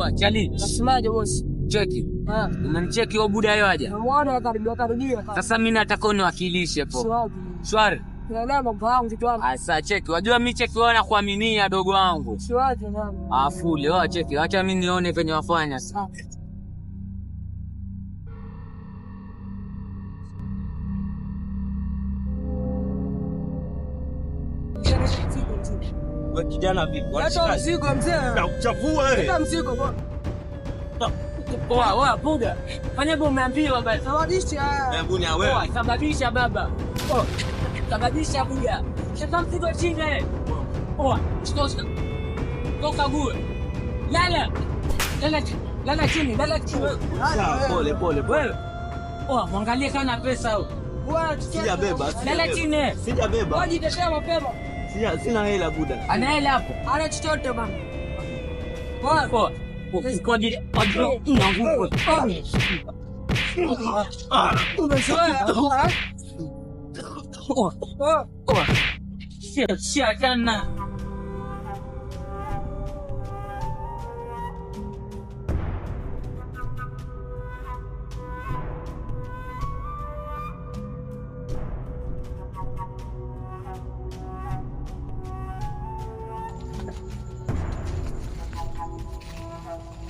Oa, Chali. Nasemaje boss? Cheki. Unanicheki wa buda yao aje? Namuona karibia. Sasa mimi nataka uniwakilishe hapo. Swari. Ndio mbaangu kitu wangu. Asa cheki. Wajua mimi cheki wana kuaminia dogo wangu. Siwaje nani? Afule, oa cheki. Acha mimi nione venye wafanya sasa. Wewe kijana vipi? Acha mzigo mzee. Nakuchafua wewe. Acha mzigo bwana. Oa, buda. Fanya hivyo umeambiwa baba. Sababisha. Hebu ni wewe. Oa, sababisha baba. Oh. Sababisha buda. Shika mzigo chini. Oa, shika. Toka gue. Lala chini. Pole. Wewe. Oa, mwangalie kana pesa huko. Sijabeba. Lala chini. Sijabeba. Wajitetea mapema. Sina hela buda. Ana hela hapo. Ana chochote bwana. Poa. Ukikodi ajro una nguvu. Umezoea. Sia jana.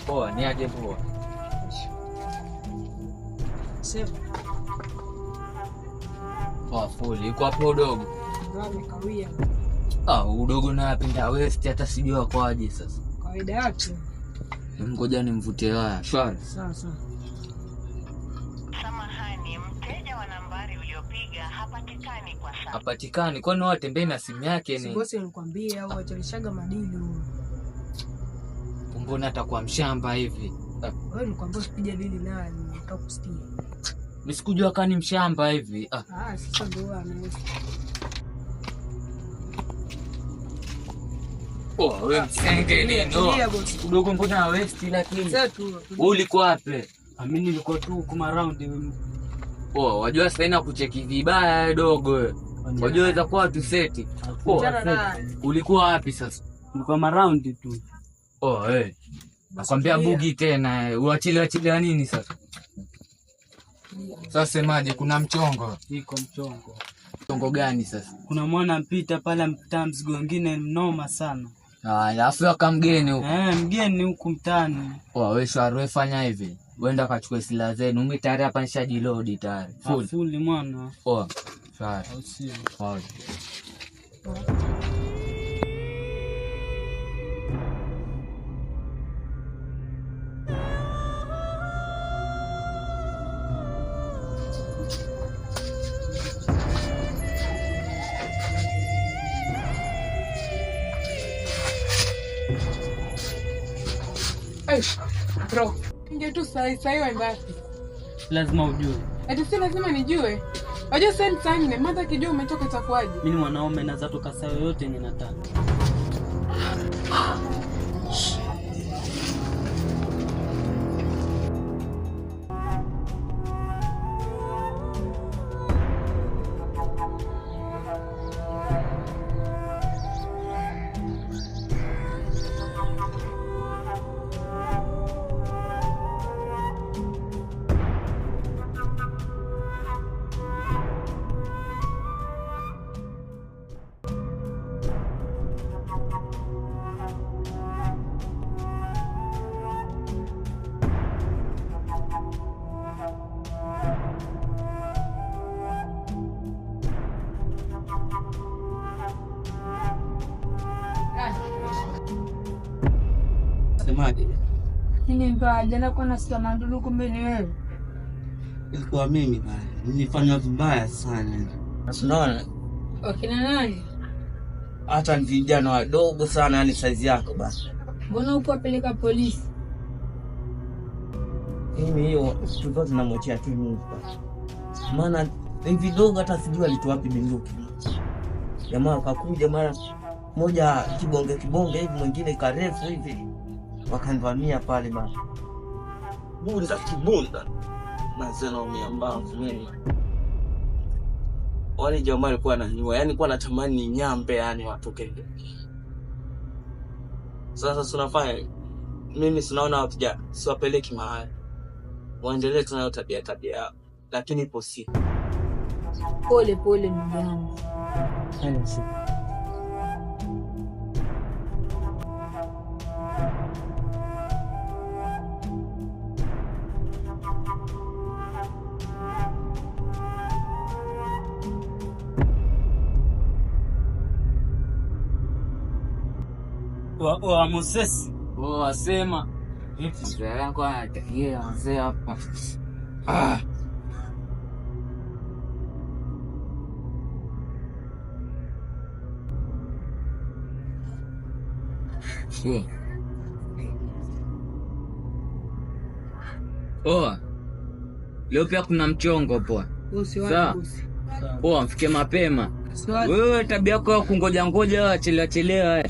Poa, ni aje poa. Sema. Poa fuli, uko hapo udogo. Ndio kawia. Udogo na apenda West hata sijua kwaje sasa. Kawaida yake. Ngoja nimvute waya. Shwari. Sasa. Samahani, mteja wa nambari uliopiga hapatikani kwa sasa. Hapatikani, kwani watembei na simu yake ni? Bosi alikwambia au achalishaga madili huyo. Mbona atakuwa mshamba hivi? Wewe nikwambia usipige dili naye nitakusikia. Mimi sikujua kani mshamba hivi. Sasa ndio anaweza. Wewe msenge ndio. Udogo mbona West lakini? Sasa tu. Ulikuwa wapi? Mimi nilikuwa tu kuma round. Wajua sasa ina kucheki vibaya dogo wewe. Wajua weza kuwa tu seti. Ulikuwa wapi sasa? Nilikuwa ma round tu. Nakwambia bugi tena, uachilia nini sasa? Sasa semaje, kuna mchongo? Iko mchongo. Mchongo gani sasa? Kuna mwana mpita pale mtaa mzigo wengine mnoma sana. Alafu akamgeni huko. Mgeni huku mtaani. Wewe shwari fanya hivi. Wenda kachukue silaha zenu, mimi tayari hapa nishajiload tayari. Full mwana. Shwari. Au sio? Bro, ndio tu sasa hiyo mbaya. Lazima ujue. Ati si lazima nijue. Wajua sasa nne, mata kijua umetoka itakuwaje? Mimi ni mwanaume na zato kasa yoyote yenye nataka. Semaje? Nini mbaya? Jana kwa nasikia mandulu kumbe ni wewe. Ilikuwa mimi bana. Nilifanya vibaya sana. Unaona? Wakina nani? Hata ni vijana wadogo sana, yani size yako basi. Mbona upo apeleka polisi? Mimi hiyo tulikuwa tunamwachia tu Mungu. Maana hivi dogo hata sijui alitoa wapi bunduki. Jamaa akakuja mara moja kibonge hivi, mwingine karefu hivi. Wakanivamia pale bana. Bunda kibunda. Na zeno miambavu mimi. Wale jamaa walikuwa wananyua, yani kwa natamani nyambe yani watoke. Sasa tunafanya mimi sinaona wakija siwapeleki mahali. Waendelee tunayo tabia yao. Lakini ipo siku. Pole pole ndugu yangu. Wa Moses. Wasema vipi mzee yangu anatakia mzee hapa. Leo pia kuna mchongo poa. Poa, mfike mapema. Wewe tabia yako ya kungoja chelewa.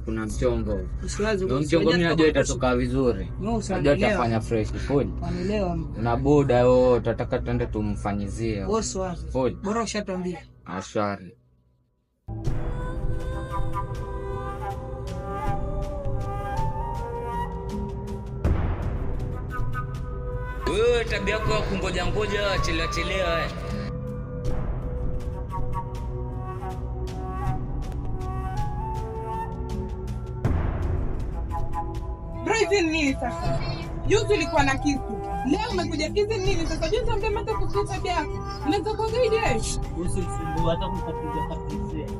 Kuna mchongo. Mchongo mimi najua itatoka vizuri. Najua itafanya fresh food. Wanaelewa. Na boda tutataka twende tumfanyizie. Bora ushatambia. Ashari. Wewe tabia yako ya kungoja chelewa. Hizi nini sasa? Juzi ulikuwa na kitu. Leo umekuja kizi nini sasa? Juzi ambia mata kupita yako. Unaweza kwa gaidi wewe. Usifumbu hata kutapiga kabisa.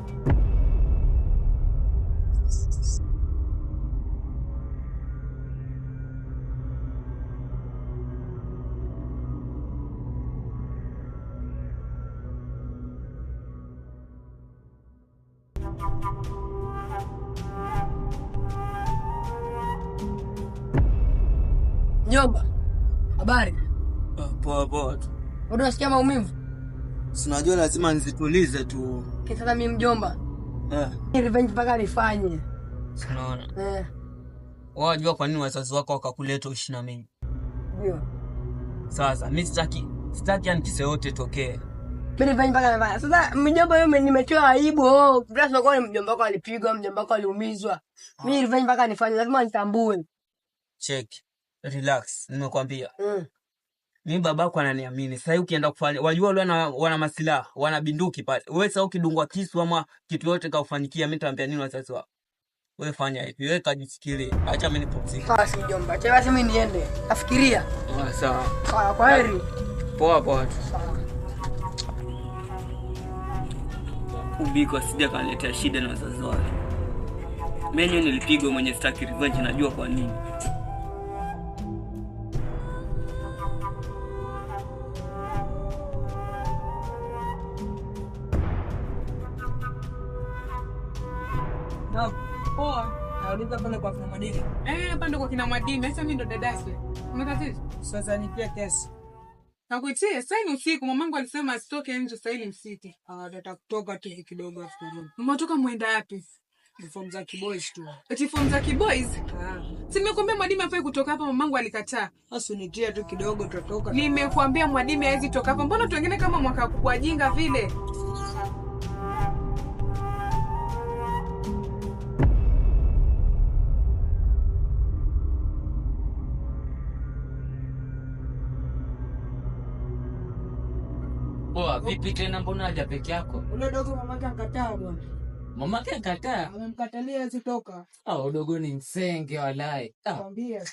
Nyoba. Habari? Poa tu. Unasikia maumivu? Sinajua lazima nizitulize tu. Sasa mimi mjomba. Revenge mpaka nifanye. Unaona? Wajua kwa nini wazazi wako wakakuleta uishi na mimi? Ndio. Sasa mimi sitaki anikise yote tokee. Mimi revenge mpaka nifanye. Sasa mjomba yeye nimetoa aibu. Plus kwa mjomba wako alipigwa, mjomba wako aliumizwa. Mimi revenge mpaka nifanye, lazima nitambue. Check. Relax, nimekwambia. Mimi babako ananiamini. Sasa ukienda kufanya, wajua wale wana masilaha, wana binduki pale. Wewe sasa ukidungwa kisu ama kitu yote kaufanikia, mimi nitaambia nini wazazi wako? Wewe fanya hivi, wewe kajisikilie. Acha mimi nipumzike. Sawa si mjomba. Acha basi mimi niende. Nafikiria. Sawa. Sawa, kwaheri. Poa tu. Ubiko asije kaniletea shida na wazazi wake. Mimi nilipigwa mwenye staki revenge, najua kwa nini. Poa. Nauliza pale kwa kina Madini. Hapa ndo kwa kina Madini. Sasa mimi ndo dadake. Umetatiza? Sasa nipe kesi. Nakuitia sasa ni usiku. Mamangu alisema asitoke nje sasa ili msiti. Atakutoka tu kidogo afu. Mmetoka mwenda wapi? Form za kiboys tu. Eti form za kiboys? Simekwambia Mwadimi hafai kutoka hapa, mamangu alikataa. Basi nitie tu kidogo tutoka. Nimekwambia Mwadimi hawezi toka hapa. Mbona watu wengine kama mwaka wajinga vile? Vipi tena, mbona haja peke yako? Ule dogo mamake akataa bwana. Mamake akataa? Amemkatalia asitoka. Udogo ni msenge walai. Kwambia.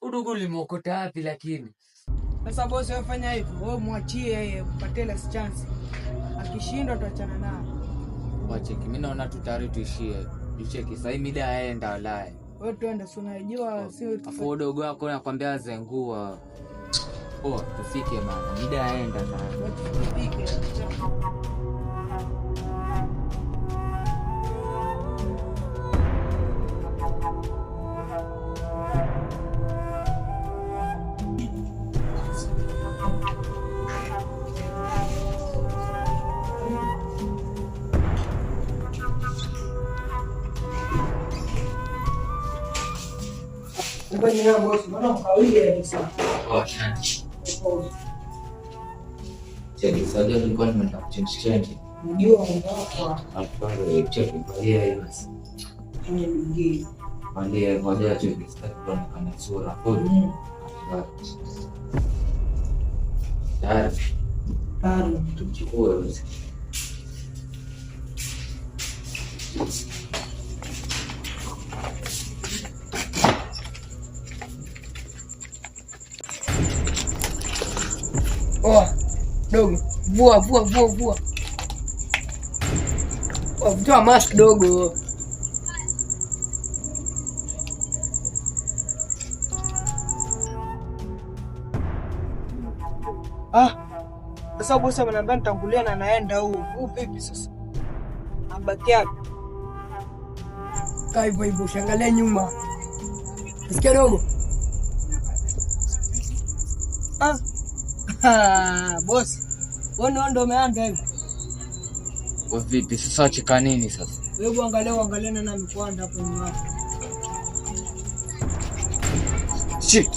Udogo limokota wapi lakini? Sasa bosi wafanya hivyo, wewe muachie yeye upate less chance. Akishindwa tuachana naye. Wacheki, mimi naona tutari tuishie. Tucheki, sasa mida yaenda walai. Wewe tuende si unajua sio afu udogo wako nakwambia zengua. Tufike bana. Mida yaenda sana. Tufike. Mbona na bosi, mbona mkawia hivi sasa? Cheki, sasa nilikuwa nimeenda kuchange. Ndio ngapa. Afanye cheki kwa hiyo basi. mwingine. Ndiye moja tu kama sura. Tayari tuchukue. Oh, dogo. Vua. Oh, toa mask dogo. Sasa bosi ameniambia nitangulia na naenda huu vipi sasa? Abaki hapo. Kaa hivyo, shangalia nyuma. Sikia dogo. Bosi. Wewe ndo umeanza hivi. Vipi sasa cheka nini sasa? Wewe angalia na mkwanda hapo nyuma. Shit.